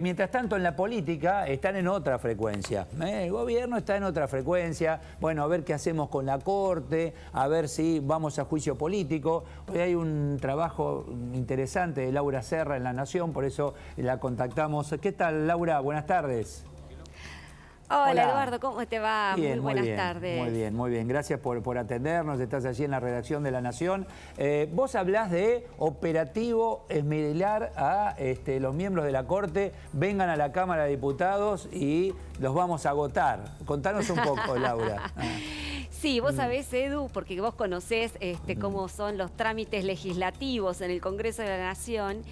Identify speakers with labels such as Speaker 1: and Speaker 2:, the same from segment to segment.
Speaker 1: Mientras tanto, en la política están en otra frecuencia. El gobierno está en otra frecuencia. Bueno, a ver qué hacemos con la Corte, a ver si vamos a juicio político. Hoy hay un trabajo interesante de Laura Serra en La Nación, por eso la contactamos. ¿Qué tal, Laura? Buenas tardes.
Speaker 2: Hola, Eduardo, ¿cómo te va?
Speaker 1: Bien,
Speaker 2: muy buenas tardes.
Speaker 1: Muy bien. Gracias por atendernos. Estás allí en la redacción de La Nación. Vos hablás de operativo esmerilar a los miembros de la Corte. Vengan a la Cámara de Diputados y los vamos a agotar. Contanos un poco, Laura.
Speaker 2: Sí, vos sabés, Edu, porque vos conocés cómo son los trámites legislativos en el Congreso de la Nación.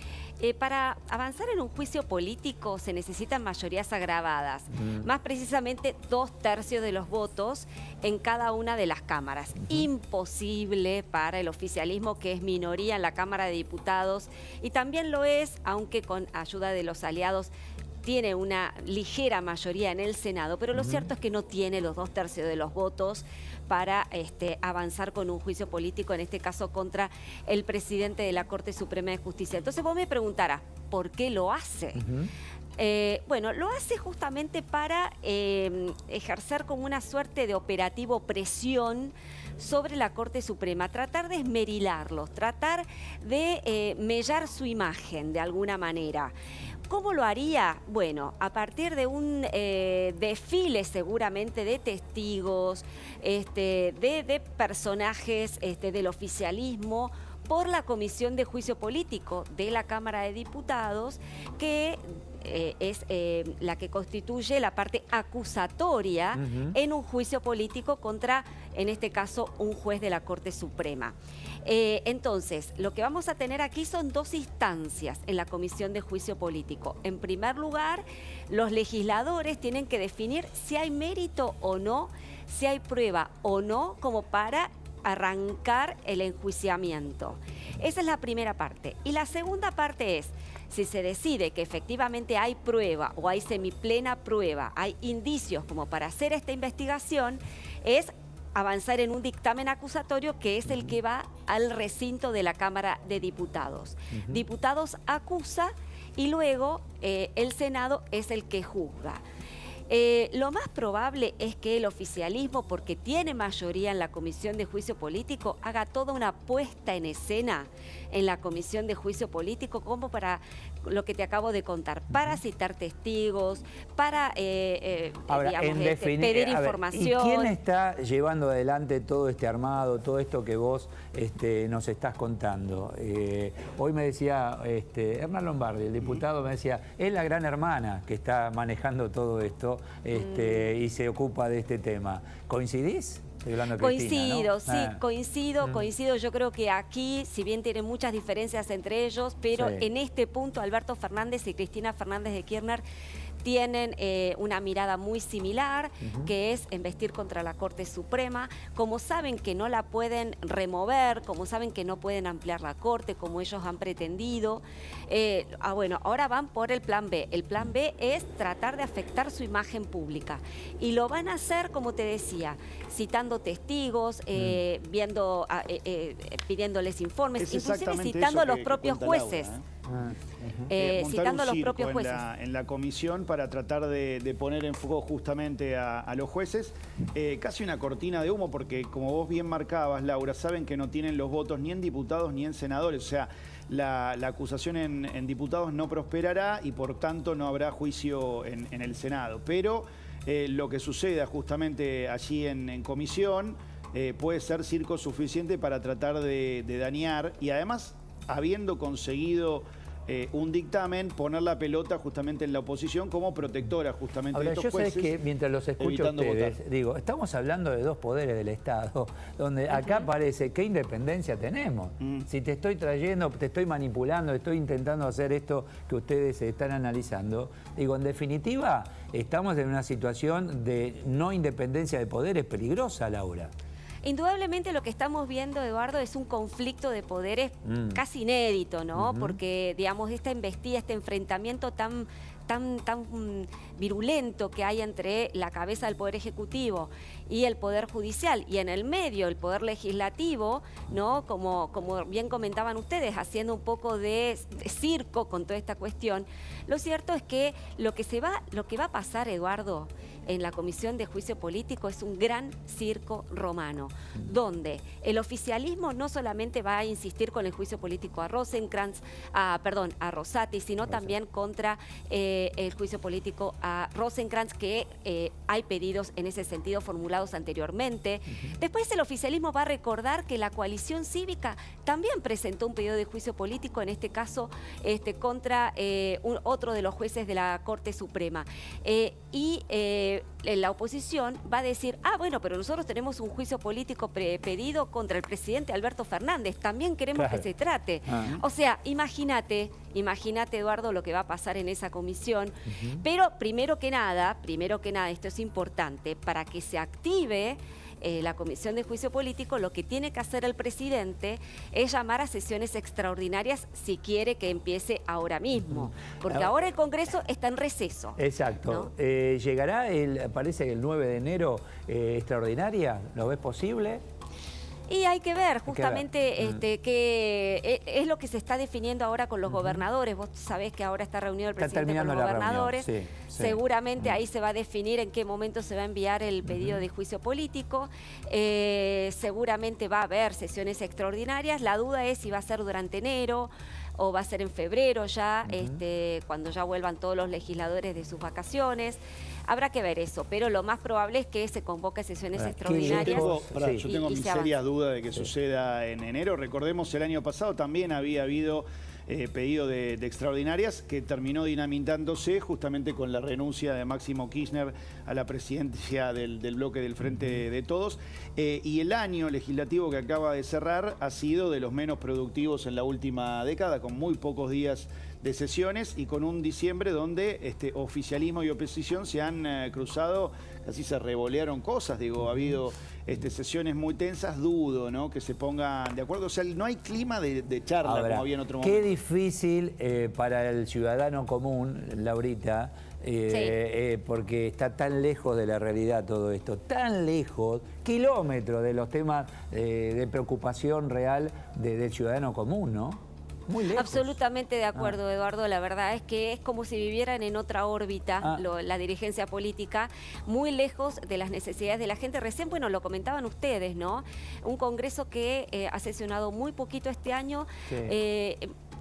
Speaker 2: Para avanzar en un juicio político se necesitan mayorías agravadas, más precisamente 2/3 de los votos en cada una de las cámaras. Imposible para el oficialismo, que es minoría en la Cámara de Diputados, y también lo es, aunque con ayuda de los aliados, tiene una ligera mayoría en el Senado, pero lo cierto es que no tiene los 2/3 de los votos para avanzar con un juicio político, en este caso contra el presidente de la Corte Suprema de Justicia. Entonces vos me preguntarás, ¿por qué lo hace? Bueno, lo hace justamente para ejercer como una suerte de operativo presión sobre la Corte Suprema, tratar de esmerilarlos, tratar de mellar su imagen de alguna manera. ¿Cómo lo haría? Bueno, a partir de un desfile seguramente de testigos, de personajes del oficialismo, por la Comisión de Juicio Político de la Cámara de Diputados, que es la que constituye la parte acusatoria en un juicio político contra, en este caso, un juez de la Corte Suprema. Entonces, lo que vamos a tener aquí son 2 instancias en la Comisión de Juicio Político. En primer lugar, los legisladores tienen que definir si hay mérito o no, si hay prueba o no, como para arrancar el enjuiciamiento. Esa es la primera parte. Y la segunda parte es, si se decide que efectivamente hay prueba o hay semiplena prueba, hay indicios como para hacer esta investigación, es avanzar en un dictamen acusatorio, que es el que va al recinto de la Cámara de Diputados. Diputados acusa y luego el Senado es el que juzga. Lo más probable es que el oficialismo, porque tiene mayoría en la Comisión de Juicio Político, haga toda una puesta en escena en la Comisión de Juicio Político, como para lo que te acabo de contar, para citar testigos, para pedir información.
Speaker 1: ¿Y quién está llevando adelante todo este armado, todo esto que vos nos estás contando? Hoy me decía Hernán Lombardi, el diputado, me decía, es la gran hermana que está manejando todo esto. Y se ocupa de este tema. ¿Coincidís?
Speaker 2: Coincido, ¿no? Sí, coincido. Yo creo que aquí, si bien tienen muchas diferencias entre ellos, pero en este punto Alberto Fernández y Cristina Fernández de Kirchner tienen una mirada muy similar, que es embestir contra la Corte Suprema. Como saben que no la pueden remover, como saben que no pueden ampliar la Corte como ellos han pretendido, bueno, ahora van por el plan B. El plan B es tratar de afectar su imagen pública. Y lo van a hacer, como te decía, citando testigos, pidiéndoles informes, inclusive citando a los propios jueces. Citando a los propios jueces.
Speaker 3: En la comisión, para tratar de poner en foco justamente a los jueces. Casi una cortina de humo, porque como vos bien marcabas, Laura, saben que no tienen los votos ni en diputados ni en senadores. O sea, la acusación en diputados no prosperará y por tanto no habrá juicio en el Senado. Pero lo que suceda justamente allí en comisión puede ser circo suficiente para tratar de dañar, y además, habiendo conseguido un dictamen, poner la pelota justamente en la oposición como protectora justamente de estos jueces.
Speaker 1: Yo sé que mientras los escucho a ustedes, digo, estamos hablando de 2 poderes del Estado, donde acá parece, ¿qué independencia tenemos? Si te estoy trayendo, te estoy manipulando, estoy intentando hacer esto que ustedes están analizando, digo, en definitiva, estamos en una situación de no independencia de poderes peligrosa, Laura.
Speaker 2: Indudablemente lo que estamos viendo, Eduardo, es un conflicto de poderes casi inédito, ¿no? Porque, digamos, esta embestida, este enfrentamiento tan tan virulento que hay entre la cabeza del Poder Ejecutivo y el Poder Judicial, y en el medio el Poder Legislativo, ¿no? Como bien comentaban ustedes, haciendo un poco de circo con toda esta cuestión. Lo cierto es que lo que va a pasar, Eduardo, en la Comisión de Juicio Político es un gran circo romano, donde el oficialismo no solamente va a insistir con el juicio político a Rosati, sino también contra el juicio político a Rosenkrantz, que hay pedidos en ese sentido formulados anteriormente. Después el oficialismo va a recordar que la coalición cívica también presentó un pedido de juicio político, en este caso contra otro de los jueces de la Corte Suprema. La oposición va a decir, bueno, pero nosotros tenemos un juicio político pedido contra el presidente Alberto Fernández, también queremos que se trate. O sea, imagínate, Eduardo, lo que va a pasar en esa comisión. Pero primero que nada, esto es importante, para que se active la Comisión de Juicio Político, lo que tiene que hacer el presidente es llamar a sesiones extraordinarias si quiere que empiece ahora mismo, porque ahora el Congreso está en receso.
Speaker 1: Exacto. ¿No? ¿Llegará, parece que el 9 de enero, extraordinaria? ¿Lo ves posible?
Speaker 2: Y hay que ver justamente qué es lo que se está definiendo ahora con los gobernadores. Vos sabés que ahora está reunido el presidente con los gobernadores. Seguramente ahí se va a definir en qué momento se va a enviar el pedido de juicio político. Seguramente va a haber sesiones extraordinarias. La duda es si va a ser durante enero o va a ser en febrero ya, cuando ya vuelvan todos los legisladores de sus vacaciones. Habrá que ver eso, pero lo más probable es que se convoque sesiones extraordinarias.
Speaker 3: Yo tengo mis serias dudas de que suceda en enero. Recordemos, el año pasado también había habido pedido de extraordinarias que terminó dinamitándose justamente con la renuncia de Máximo Kirchner a la presidencia del bloque del Frente de Todos. Y el año legislativo que acaba de cerrar ha sido de los menos productivos en la última década, con muy pocos días de sesiones y con un diciembre donde oficialismo y oposición se han cruzado, casi se revolearon cosas. Digo, ha habido sesiones muy tensas. Dudo, ¿no?, que se pongan de acuerdo. O sea, no hay clima de charla. Ahora, como había en otro momento.
Speaker 1: Qué difícil para el ciudadano común, Laurita, porque está tan lejos de la realidad todo esto, tan lejos, kilómetros de los temas de preocupación real del ciudadano común, ¿no? Muy lejos.
Speaker 2: Absolutamente de acuerdo, Eduardo. La verdad es que es como si vivieran en otra órbita la dirigencia política, muy lejos de las necesidades de la gente. Recién, bueno, lo comentaban ustedes, ¿no? Un Congreso que ha sesionado muy poquito este año.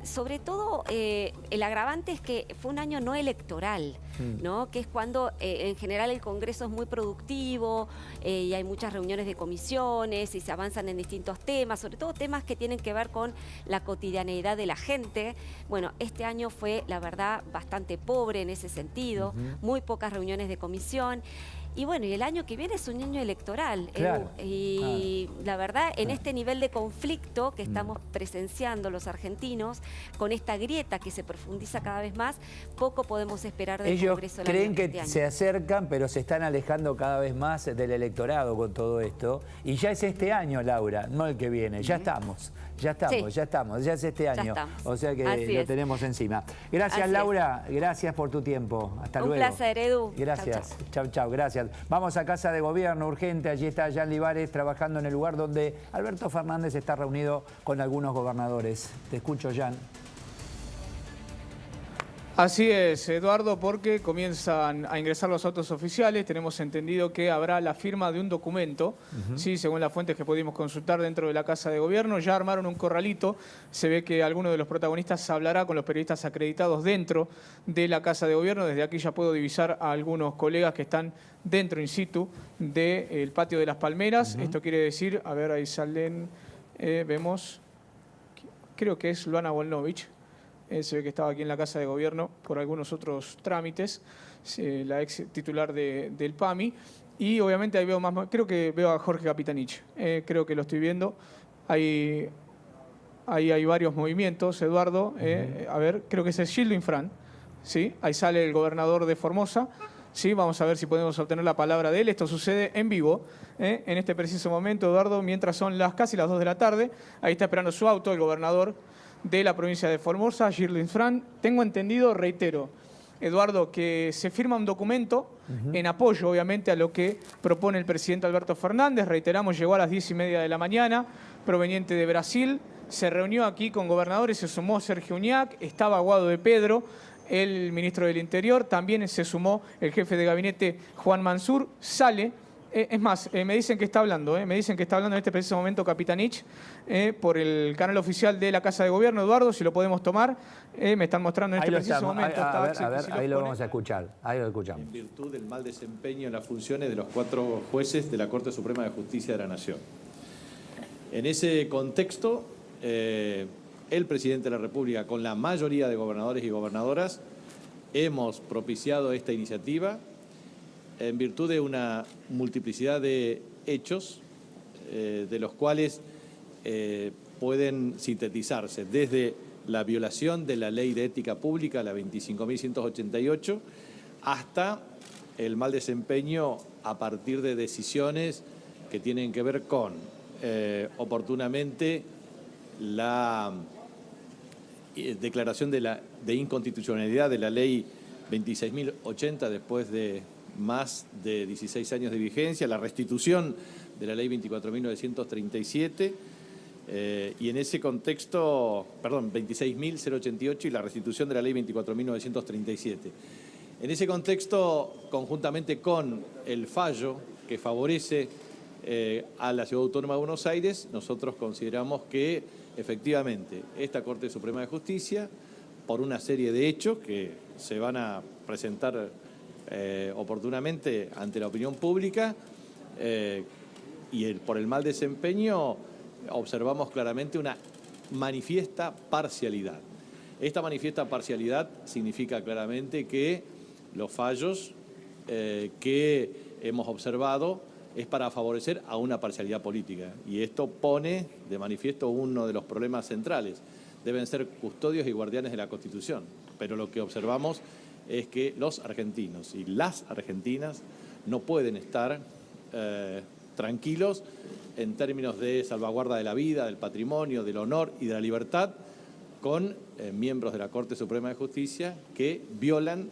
Speaker 2: Sobre todo, el agravante es que fue un año no electoral, ¿no? Que es cuando en general el Congreso es muy productivo y hay muchas reuniones de comisiones y se avanzan en distintos temas, sobre todo temas que tienen que ver con la cotidianeidad de la gente. Bueno, este año fue, la verdad, bastante pobre en ese sentido, muy pocas reuniones de comisión. Y bueno, y el año que viene es un año electoral.
Speaker 1: Claro.
Speaker 2: Y la verdad, en este nivel de conflicto que estamos presenciando los argentinos, con esta grieta que se profundiza cada vez más, poco podemos esperar del Congreso.
Speaker 1: Ellos creen que se acercan, pero se están alejando cada vez más del electorado con todo esto. Y ya es este año, Laura, no el que viene. Ya estamos. Ya es este año. O sea que lo tenemos encima. Gracias, Laura. Gracias por tu tiempo. Hasta luego.
Speaker 2: Un placer, Edu.
Speaker 1: Gracias. Chau. Gracias. Vamos a Casa de Gobierno, urgente. Allí está Jan Libares trabajando en el lugar donde Alberto Fernández está reunido con algunos gobernadores. Te escucho, Jan.
Speaker 4: Así es, Eduardo, porque comienzan a ingresar los autos oficiales. Tenemos entendido que habrá la firma de un documento, sí, según las fuentes que pudimos consultar dentro de la Casa de Gobierno. Ya armaron un corralito. Se ve que alguno de los protagonistas hablará con los periodistas acreditados dentro de la Casa de Gobierno. Desde aquí ya puedo divisar a algunos colegas que están dentro, in situ, del patio de las Palmeras. Esto quiere decir, a ver, ahí salen, vemos, creo que es Luana Volnovich. Se ve que estaba aquí en la Casa de Gobierno por algunos otros trámites, la ex titular del PAMI. Y obviamente ahí veo más, creo que veo a Jorge Capitanich, creo que lo estoy viendo. Ahí hay varios movimientos, Eduardo. A ver, creo que ese es Gildo Infran, ¿sí? Ahí sale el gobernador de Formosa. Sí, vamos a ver si podemos obtener la palabra de él. Esto sucede en vivo, en este preciso momento, Eduardo, mientras son casi las 2 de la tarde. Ahí está esperando su auto el gobernador de la provincia de Formosa, Gildo Infran. Tengo entendido, reitero, Eduardo, que se firma un documento en apoyo, obviamente, a lo que propone el presidente Alberto Fernández. Reiteramos, llegó a las 10:30 de la mañana, proveniente de Brasil. Se reunió aquí con gobernadores, se sumó Sergio Uñac, estaba Guado de Pedro, el ministro del Interior, también se sumó el jefe de gabinete Juan Mansur. Sale, es más, me dicen que está hablando, me dicen que está hablando en este preciso momento Capitanich por el canal oficial de la Casa de Gobierno. Eduardo, si lo podemos tomar, me están mostrando en este preciso momento.
Speaker 1: A ver, ahí lo vamos a escuchar, ahí lo escuchamos.
Speaker 5: En virtud del mal desempeño en las funciones de los 4 jueces de la Corte Suprema de Justicia de la Nación. En ese contexto, el presidente de la República, con la mayoría de gobernadores y gobernadoras, hemos propiciado esta iniciativa en virtud de una multiplicidad de hechos, de los cuales pueden sintetizarse desde la violación de la Ley de Ética Pública, la 25.188, hasta el mal desempeño a partir de decisiones que tienen que ver con, oportunamente, la declaración de inconstitucionalidad de la Ley 26.080 después de más de 16 años de vigencia, la restitución de la Ley 24.937 y en ese contexto, 26.088 y la restitución de la Ley 24.937. En ese contexto, conjuntamente con el fallo que favorece a la Ciudad Autónoma de Buenos Aires, nosotros consideramos que efectivamente esta Corte Suprema de Justicia, por una serie de hechos que se van a presentar oportunamente ante la opinión pública y por el mal desempeño, observamos claramente una manifiesta parcialidad. Esta manifiesta parcialidad significa claramente que los fallos que hemos observado es para favorecer a una parcialidad política. Y esto pone de manifiesto uno de los problemas centrales. Deben ser custodios y guardianes de la Constitución. Pero lo que observamos es que los argentinos y las argentinas no pueden estar tranquilos en términos de salvaguarda de la vida, del patrimonio, del honor y de la libertad con miembros de la Corte Suprema de Justicia que violan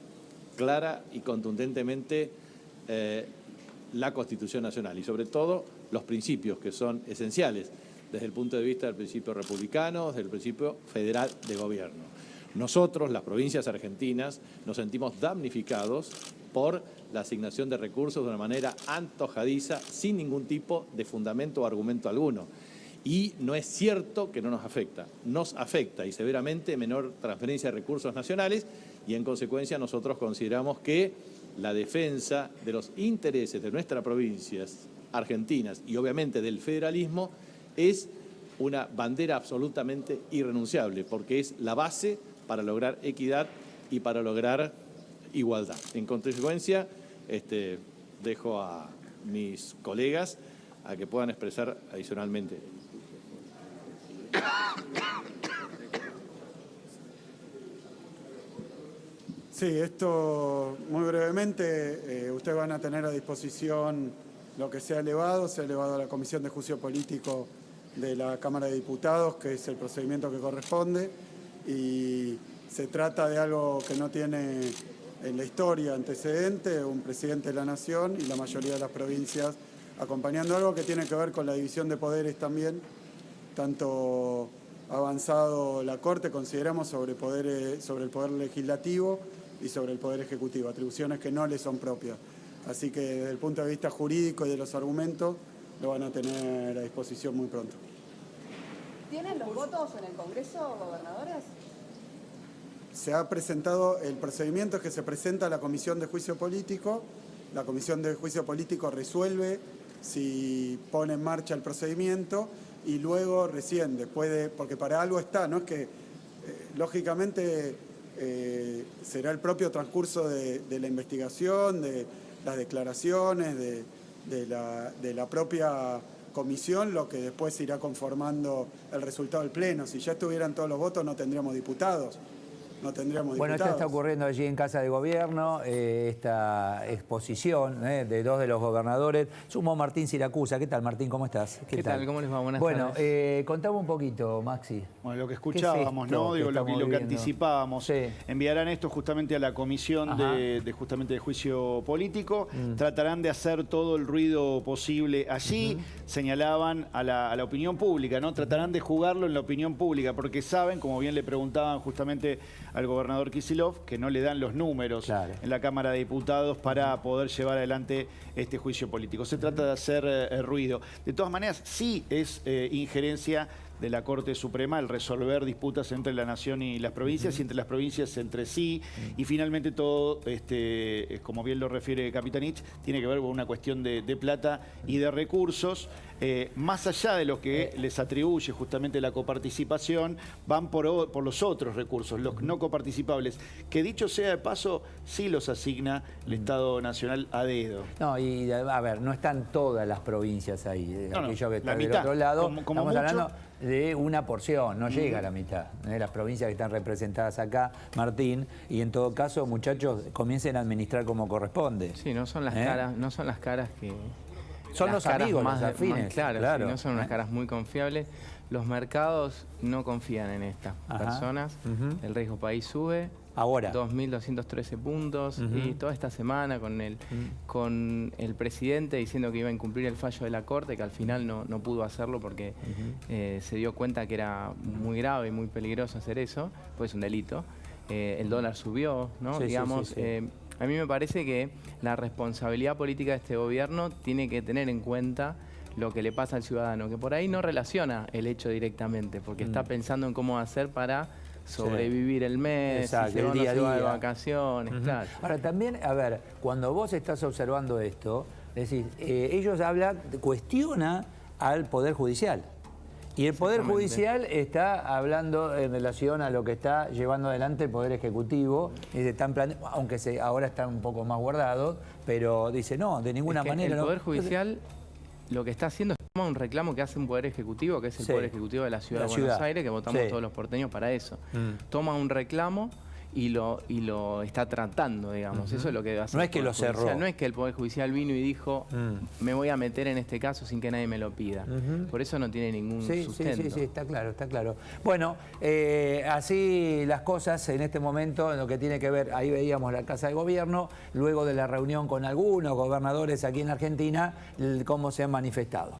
Speaker 5: clara y contundentemente la Constitución Nacional y sobre todo los principios que son esenciales desde el punto de vista del principio republicano, desde el principio federal de gobierno. Nosotros, las provincias argentinas, nos sentimos damnificados por la asignación de recursos de una manera antojadiza, sin ningún tipo de fundamento o argumento alguno. Y no es cierto que no nos afecta y severamente menor transferencia de recursos nacionales y en consecuencia nosotros consideramos que la defensa de los intereses de nuestras provincias argentinas y obviamente del federalismo es una bandera absolutamente irrenunciable porque es la base para lograr equidad y para lograr igualdad. En consecuencia, dejo a mis colegas a que puedan expresar adicionalmente.
Speaker 6: Sí, esto muy brevemente, ustedes van a tener a disposición lo que se ha elevado a la Comisión de Juicio Político de la Cámara de Diputados, que es el procedimiento que corresponde, y se trata de algo que no tiene en la historia antecedente, un presidente de la Nación y la mayoría de las provincias acompañando algo que tiene que ver con la división de poderes también, tanto avanzado la Corte, consideramos sobre el poder legislativo y sobre el poder ejecutivo, atribuciones que no le son propias. Así que desde el punto de vista jurídico y de los argumentos lo van a tener a disposición muy pronto.
Speaker 7: ¿Tienen los votos en el Congreso, gobernadores?
Speaker 6: Se ha presentado el procedimiento que se presenta a la Comisión de Juicio Político. La Comisión de Juicio Político resuelve si pone en marcha el procedimiento y luego recién, después de, porque para algo está, no es que lógicamente será el propio transcurso de la investigación, de las declaraciones, de la propia comisión, lo que después irá conformando el resultado del Pleno. Si ya estuvieran todos los votos no tendríamos diputados. no tendríamos
Speaker 1: Bueno,
Speaker 6: diputados.
Speaker 1: esto está ocurriendo allí en Casa de Gobierno, esta exposición de dos de los gobernadores. Sumó Martín Siracusa. ¿Qué tal, Martín? ¿Cómo estás?
Speaker 8: ¿Qué tal? ¿Cómo les va? Buenas
Speaker 1: tardes.
Speaker 8: tardes.
Speaker 1: Contame un poquito, Maxi.
Speaker 3: Bueno, lo que escuchábamos, ¿no? Digo, lo que anticipábamos.
Speaker 1: Sí.
Speaker 3: Enviarán esto justamente a la comisión justamente de juicio político. Tratarán de hacer todo el ruido posible allí. Señalaban a la opinión pública, ¿no? Tratarán de jugarlo en la opinión pública, porque saben, como bien le preguntaban justamente al gobernador Kicillof, que no le dan los números en la Cámara de Diputados para poder llevar adelante este juicio político. Se trata de hacer ruido. De todas maneras, sí es injerencia de la Corte Suprema el resolver disputas entre la nación y las provincias y entre las provincias entre sí, y finalmente todo, como bien lo refiere Capitanich, tiene que ver con una cuestión de plata y de recursos. Más allá de lo que les atribuye justamente la coparticipación, van por los otros recursos, los no coparticipables, que dicho sea de paso, sí los asigna el Estado Nacional a dedo.
Speaker 1: No, y a ver, no están todas las provincias ahí. Aquello que está
Speaker 3: la
Speaker 1: del
Speaker 3: mitad,
Speaker 1: otro lado,
Speaker 3: como
Speaker 1: estamos
Speaker 3: mucho,
Speaker 1: hablando de una porción, no llega a la mitad. Las provincias que están representadas acá, Martín, y en todo caso, muchachos, comiencen a administrar como corresponde.
Speaker 8: Sí, no son las caras, no son las caras que...
Speaker 1: Son los amigos, los afines.
Speaker 8: Claro. Sí, no son unas caras muy confiables. Los mercados no confían en estas personas. El riesgo país sube.
Speaker 1: Ahora.
Speaker 8: 2.213 puntos. Y toda esta semana con el presidente diciendo que iba a incumplir el fallo de la Corte, que al final no pudo hacerlo porque se dio cuenta que era muy grave y muy peligroso hacer eso, pues es un delito. El dólar subió, ¿no?
Speaker 1: Sí,
Speaker 8: digamos,
Speaker 1: sí.
Speaker 8: a mí me parece que la responsabilidad política de este gobierno tiene que tener en cuenta lo que le pasa al ciudadano, que por ahí no relaciona el hecho directamente, porque está pensando en cómo hacer para sobrevivir el mes,
Speaker 1: exacto,
Speaker 8: si se va
Speaker 1: el día a
Speaker 8: a de
Speaker 1: día.
Speaker 8: vacaciones, claro.
Speaker 1: Ahora también, a ver, cuando vos estás observando esto, decís, ellos cuestiona al Poder Judicial. Y el Poder Judicial está hablando en relación a lo que está llevando adelante el Poder Ejecutivo, y aunque ahora están un poco más guardados, pero dice, no, de ninguna manera.
Speaker 8: El Poder Judicial lo que está haciendo es tomar un reclamo que hace un Poder Ejecutivo, que es el Poder Ejecutivo de la Ciudad de Buenos Aires, que votamos todos los porteños para eso. Toma un reclamo y lo está tratando, digamos. Eso es lo que debe hacer.
Speaker 1: No es que lo cerró.
Speaker 8: No es que el Poder Judicial vino y dijo, me voy a meter en este caso sin que nadie me lo pida. Por eso no tiene ningún sustento.
Speaker 1: Sí, está claro, está claro. Bueno, así las cosas en este momento, en lo que tiene que ver, ahí veíamos la Casa de Gobierno, luego de la reunión con algunos gobernadores aquí en Argentina, cómo se han manifestado.